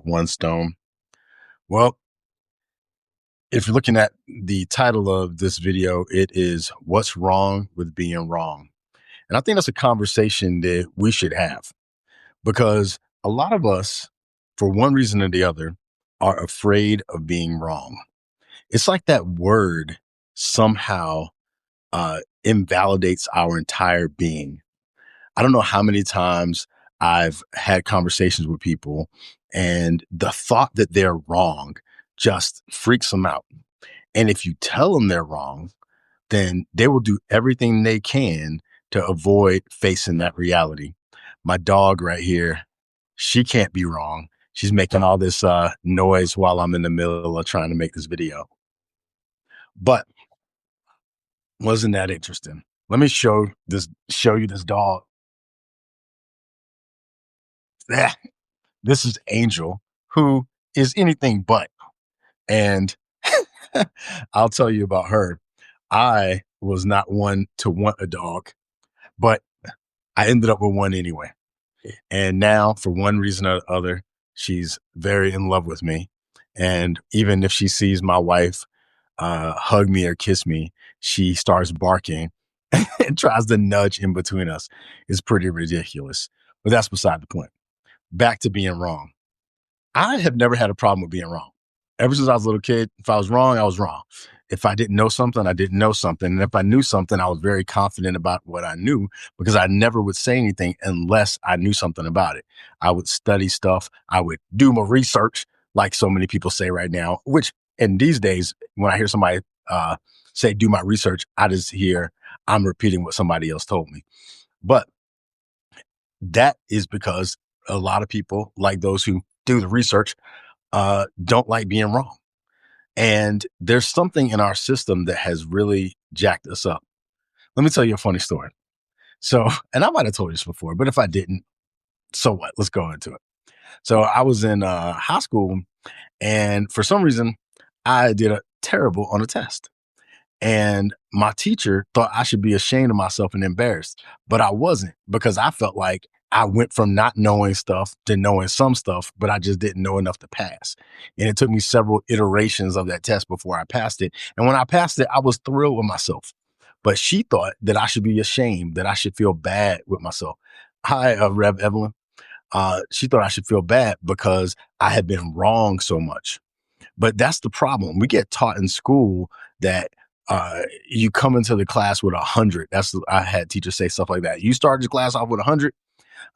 one stone. Well, if you're looking at the title of this video, it is What's Wrong with Being Wrong? And I think that's a conversation that we should have because a lot of us, for one reason or the other, are afraid of being wrong. It's like that word somehow invalidates our entire being. I don't know how many times I've had conversations with people and the thought that they're wrong just freaks them out. And if you tell them they're wrong, then they will do everything they can to avoid facing that reality. My dog right here, she can't be wrong. She's making all this noise while I'm in the middle of trying to make this video. But wasn't that interesting? Let me show you this dog. This is Angel, who is anything but. And I'll tell you about her. I was not one to want a dog, but I ended up with one anyway. And now, for one reason or other, she's very in love with me. And even if she sees my wife hug me or kiss me, she starts barking and tries to nudge in between us. It's pretty ridiculous. But that's beside the point. Back to being wrong. I have never had a problem with being wrong. Ever since I was a little kid, if I was wrong, I was wrong. If I didn't know something, I didn't know something. And if I knew something, I was very confident about what I knew because I never would say anything unless I knew something about it. I would study stuff. I would do my research, like so many people say right now, which in these days, when I hear somebody say, do my research, I just hear I'm repeating what somebody else told me. But that is because a lot of people, like those who do the research, don't like being wrong. And there's something in our system that has really jacked us up. Let me tell you a funny story. So, and I might have told you this before, but if I didn't, so what? Let's go into it. So I was in high school, and for some reason, I did a terrible on a test. And my teacher thought I should be ashamed of myself and embarrassed, but I wasn't because I felt like I went from not knowing stuff to knowing some stuff, but I just didn't know enough to pass. And it took me several iterations of that test before I passed it. And when I passed it, I was thrilled with myself. But she thought that I should be ashamed, that I should feel bad with myself. Hi, Rev Evelyn. She thought I should feel bad because I had been wrong so much. But that's the problem. We get taught in school that you come into the class with 100. I had teachers say stuff like that. You started the class off with 100,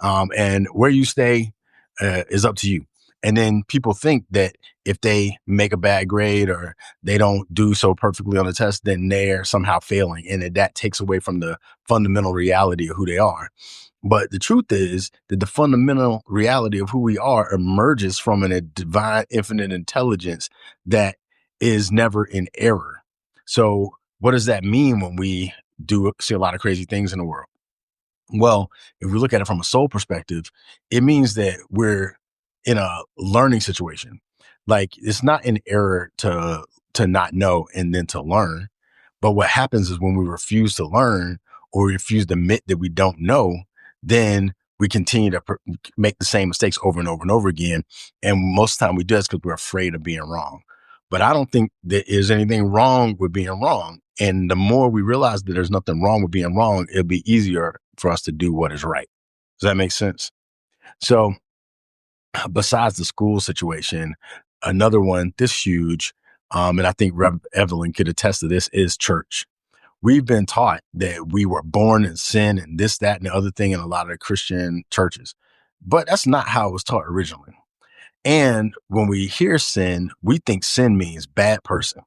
and where you stay is up to you. And then people think that if they make a bad grade or they don't do so perfectly on the test, then they're somehow failing, and that takes away from the fundamental reality of who they are. But the truth is that the fundamental reality of who we are emerges from a divine, infinite intelligence that is never in error. So what does that mean when we do see a lot of crazy things in the world? Well, if we look at it from a soul perspective, it means that we're in a learning situation. Like it's not an error to not know and then to learn. But what happens is when we refuse to learn or refuse to admit that we don't know, then we continue to make the same mistakes over and over and over again. And most of the time we do this because we're afraid of being wrong. But I don't think there is anything wrong with being wrong. And the more we realize that there's nothing wrong with being wrong, it'll be easier for us to do what is right. Does that make sense? So besides the school situation, another one, this huge, and I think Rev Evelyn could attest to this, is church. We've been taught that we were born in sin and this, that, and the other thing in a lot of Christian churches. But that's not how it was taught originally. And when we hear sin, we think sin means bad person.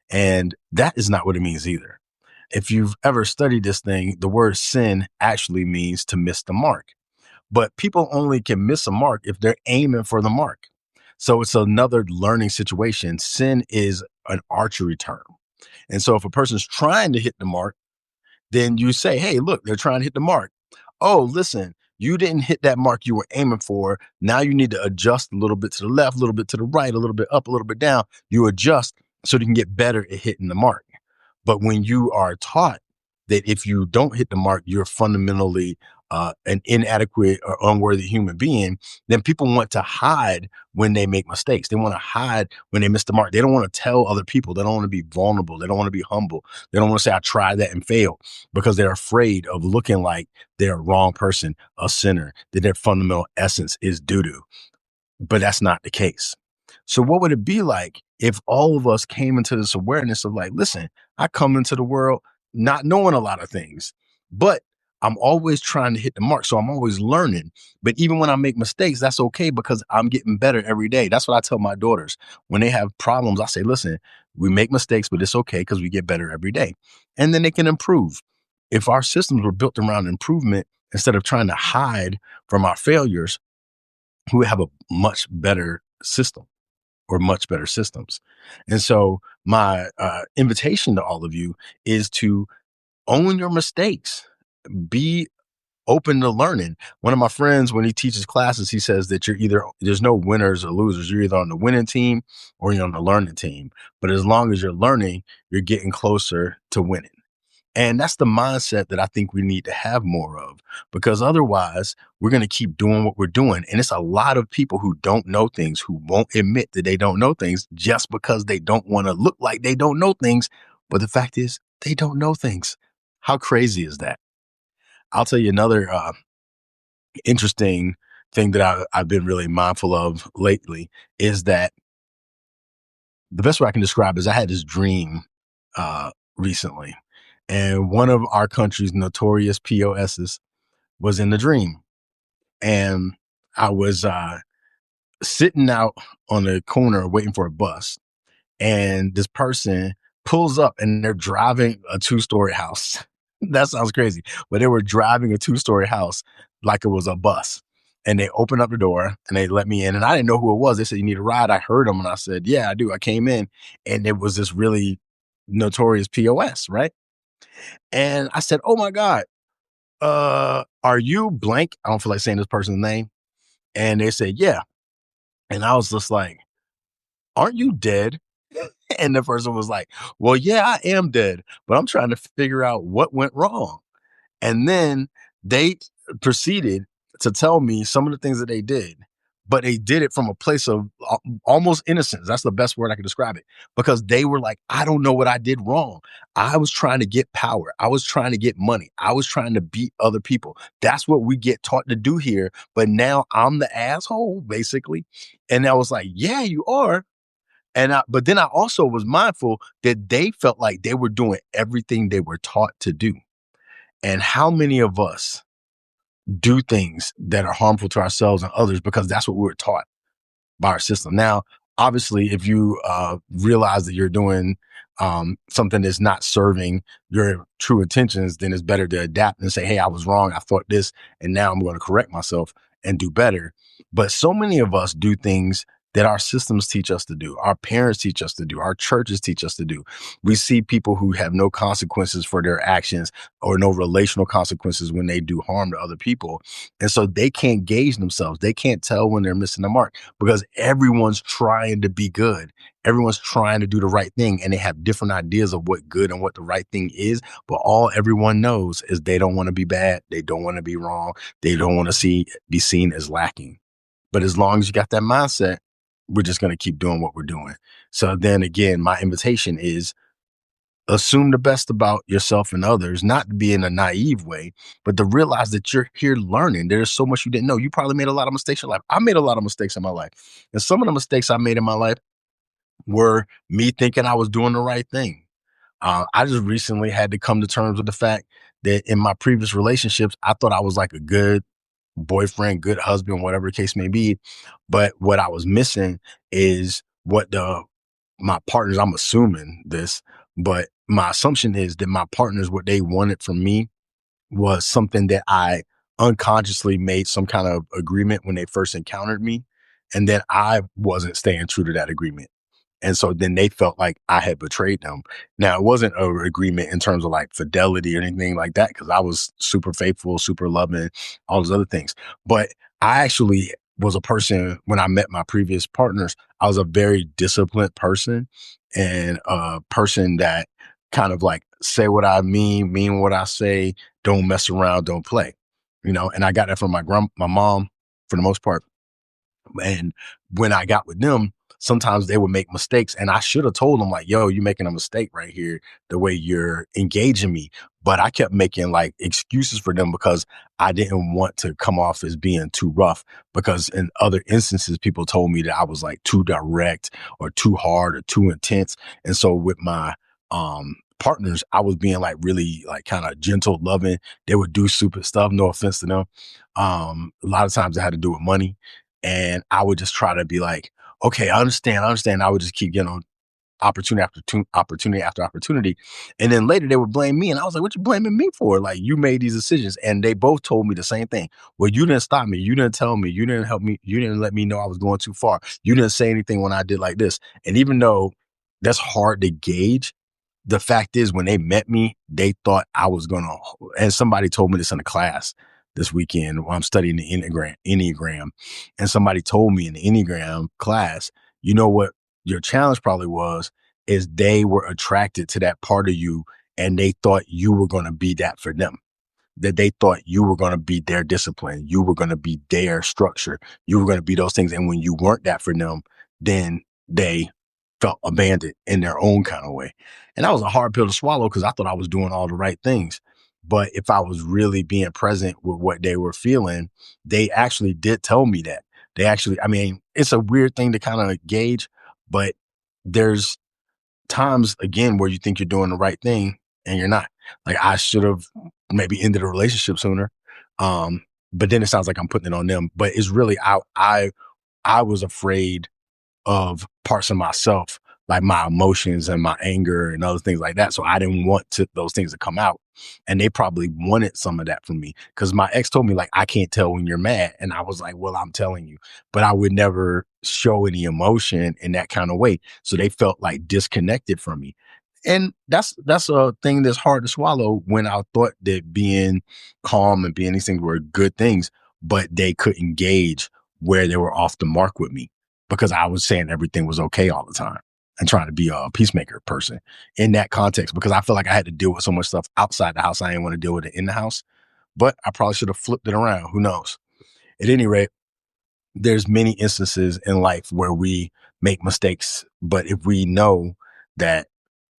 And that is not what it means either. If you've ever studied this thing, the word sin actually means to miss the mark. But people only can miss a mark if they're aiming for the mark. So it's another learning situation. Sin is an archery term. And so if a person's trying to hit the mark, then you say, hey, look, they're trying to hit the mark. Oh, listen, you didn't hit that mark you were aiming for. Now you need to adjust a little bit to the left, a little bit to the right, a little bit up, a little bit down. You adjust so you can get better at hitting the mark. But when you are taught that if you don't hit the mark, you're fundamentally an inadequate or unworthy human being, then people want to hide when they make mistakes. They want to hide when they miss the mark. They don't want to tell other people. They don't want to be vulnerable. They don't want to be humble. They don't want to say, I tried that and failed, because they're afraid of looking like they're a wrong person, a sinner, that their fundamental essence is doo-doo. But that's not the case. So what would it be like if all of us came into this awareness of like, listen, I come into the world not knowing a lot of things, but I'm always trying to hit the mark. So I'm always learning. But even when I make mistakes, that's okay, because I'm getting better every day. That's what I tell my daughters. When they have problems, I say, listen, we make mistakes, but it's okay, because we get better every day. And then they can improve. If our systems were built around improvement instead of trying to hide from our failures, who have a much better system, or much better systems. And so my invitation to all of you is to own your mistakes, be open to learning. One of my friends, when he teaches classes, he says that there's no winners or losers. You're either on the winning team or you're on the learning team. But as long as you're learning, you're getting closer to winning. And that's the mindset that I think we need to have more of, because otherwise we're going to keep doing what we're doing. And it's a lot of people who don't know things, who won't admit that they don't know things, just because they don't want to look like they don't know things. But the fact is, they don't know things. How crazy is that? I'll tell you another interesting thing that I've been really mindful of lately is that the best way I can describe it is I had this dream recently, and one of our country's notorious POSs was in the dream. And I was sitting out on the corner waiting for a bus, and this person pulls up and they're driving a 2-story house. That sounds crazy, but they were driving a 2-story house like it was a bus. And they opened up the door and they let me in. And I didn't know who it was. They said, you need a ride? I heard them and I said, yeah, I do. I came in, and it was this really notorious POS, right? And I said, oh my God, are you blank? I don't feel like saying this person's name. And they said, yeah. And I was just like, aren't you dead? And the person was like, well, yeah, I am dead, but I'm trying to figure out what went wrong. And then they proceeded to tell me some of the things that they did, but they did it from a place of almost innocence. That's the best word I can describe it, because they were like, I don't know what I did wrong. I was trying to get power. I was trying to get money. I was trying to beat other people. That's what we get taught to do here. But now I'm the asshole, basically. And I was like, yeah, you are. But then I also was mindful that they felt like they were doing everything they were taught to do. And how many of us do things that are harmful to ourselves and others because that's what we were taught by our system? Now, obviously, if you realize that you're doing something that's not serving your true intentions, then it's better to adapt and say, hey, I was wrong. I thought this, and now I'm going to correct myself and do better. But so many of us do things that our systems teach us to do, our parents teach us to do, our churches teach us to do. We see people who have no consequences for their actions, or no relational consequences when they do harm to other people. And so they can't gauge themselves. They can't tell when they're missing the mark, because everyone's trying to be good. Everyone's trying to do the right thing, and they have different ideas of what good and what the right thing is. But all everyone knows is they don't want to be bad. They don't want to be wrong. They don't want to be seen as lacking. But as long as you got that mindset, we're just going to keep doing what we're doing. So then again, my invitation is assume the best about yourself and others, not to be in a naive way, but to realize that you're here learning. There's so much you didn't know. You probably made a lot of mistakes in life. I made a lot of mistakes in my life. And some of the mistakes I made in my life were me thinking I was doing the right thing. I just recently had to come to terms with the fact that in my previous relationships, I thought I was like a good boyfriend, good husband, whatever the case may be. But what I was missing is what my partners, I'm assuming this, but my assumption is that my partners, what they wanted from me was something that I unconsciously made some kind of agreement when they first encountered me. And then I wasn't staying true to that agreement. And so then they felt like I had betrayed them. Now, it wasn't an agreement in terms of like fidelity or anything like that, because I was super faithful, super loving, all those other things. But I actually was a person, when I met my previous partners, I was a very disciplined person, and a person that kind of like say what I mean what I say, don't mess around, don't play, and I got that from my mom for the most part. And when I got with them, sometimes they would make mistakes. And I should have told them, like, yo, you're making a mistake right here, the way you're engaging me. But I kept making like excuses for them because I didn't want to come off as being too rough. Because in other instances, people told me that I was like too direct or too hard or too intense. And so with my partners, I was being like really like kind of gentle, loving. They would do stupid stuff, no offense to them. A lot of times it had to do with money. And I would just try to be like, okay, I understand. I understand. I would just keep getting on opportunity after opportunity after opportunity. And then later they would blame me. And I was like, what you blaming me for? Like, you made these decisions. And they both told me the same thing. Well, you didn't stop me. You didn't tell me. You didn't help me. You didn't let me know I was going too far. You didn't say anything when I did like this. And even though that's hard to gauge, the fact is, when they met me, they thought I was gonna. And somebody told me this in a class this weekend while I'm studying the Enneagram, and somebody told me in the Enneagram class, you know what your challenge probably was, is they were attracted to that part of you, and they thought you were going to be that for them. That they thought you were going to be their discipline, you were going to be their structure, you were going to be those things. And when you weren't that for them, then they felt abandoned in their own kind of way. And that was a hard pill to swallow because I thought I was doing all the right things. But if I was really being present with what they were feeling, they actually did tell me that. They actually, I mean, it's a weird thing to kind of gauge, but there's times again where you think you're doing the right thing and you're not. Like, I should have maybe ended a relationship sooner. But then it sounds like I'm putting it on them. But it's really I was afraid of parts of myself, like my emotions and my anger and other things like that. So I didn't want those things to come out. And they probably wanted some of that from me because my ex told me, like, I can't tell when you're mad. And I was like, well, I'm telling you, but I would never show any emotion in that kind of way. So they felt like disconnected from me. And that's a thing that's hard to swallow when I thought that being calm and being these things were good things, but they couldn't gauge where they were off the mark with me because I was saying everything was okay all the time and trying to be a peacemaker person in that context, because I feel like I had to deal with so much stuff outside the house. I didn't want to deal with it in the house, but I probably should have flipped it around. Who knows? At any rate, there's many instances in life where we make mistakes, but if we know that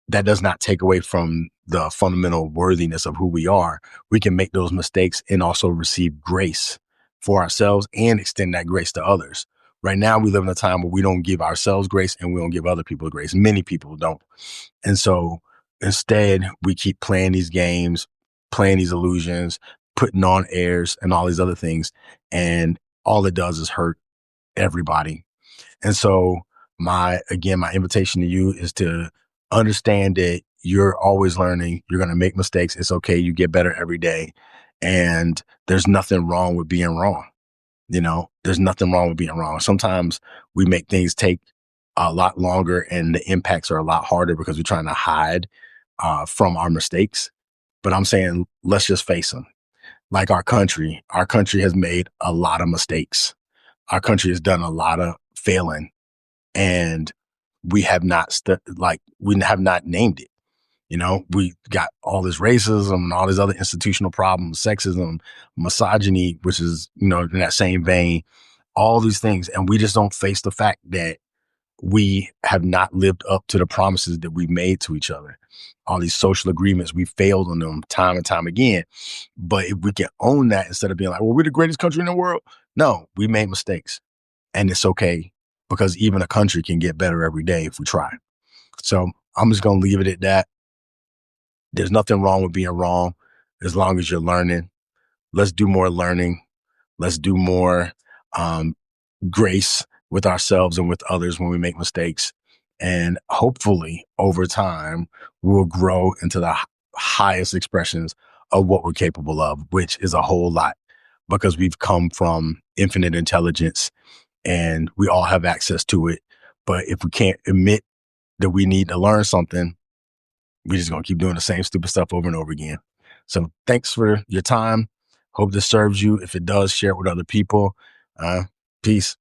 that does not take away from the fundamental worthiness of who we are, we can make those mistakes and also receive grace for ourselves and extend that grace to others. Right now, we live in a time where we don't give ourselves grace and we don't give other people grace. Many people don't. And so instead, we keep playing these games, playing these illusions, putting on airs and all these other things. And all it does is hurt everybody. And so my invitation to you is to understand that you're always learning. You're going to make mistakes. It's okay. You get better every day. And there's nothing wrong with being wrong. There's nothing wrong with being wrong. Sometimes we make things take a lot longer and the impacts are a lot harder because we're trying to hide from our mistakes. But I'm saying, let's just face them. Like our country has made a lot of mistakes. Our country has done a lot of failing, and we have not we have not named it. We got all this racism and all these other institutional problems, sexism, misogyny, which is, in that same vein, all these things. And we just don't face the fact that we have not lived up to the promises that we made to each other. All these social agreements, we failed on them time and time again. But if we can own that instead of being like, well, we're the greatest country in the world. No, we made mistakes and it's okay, because even a country can get better every day if we try. So I'm just going to leave it at that. There's nothing wrong with being wrong as long as you're learning. Let's do more learning. Let's do more grace with ourselves and with others when we make mistakes. And hopefully over time, we'll grow into the highest expressions of what we're capable of, which is a whole lot, because we've come from infinite intelligence and we all have access to it. But if we can't admit that we need to learn something, we're just going to keep doing the same stupid stuff over and over again. So thanks for your time. Hope this serves you. If it does, share it with other people. Peace.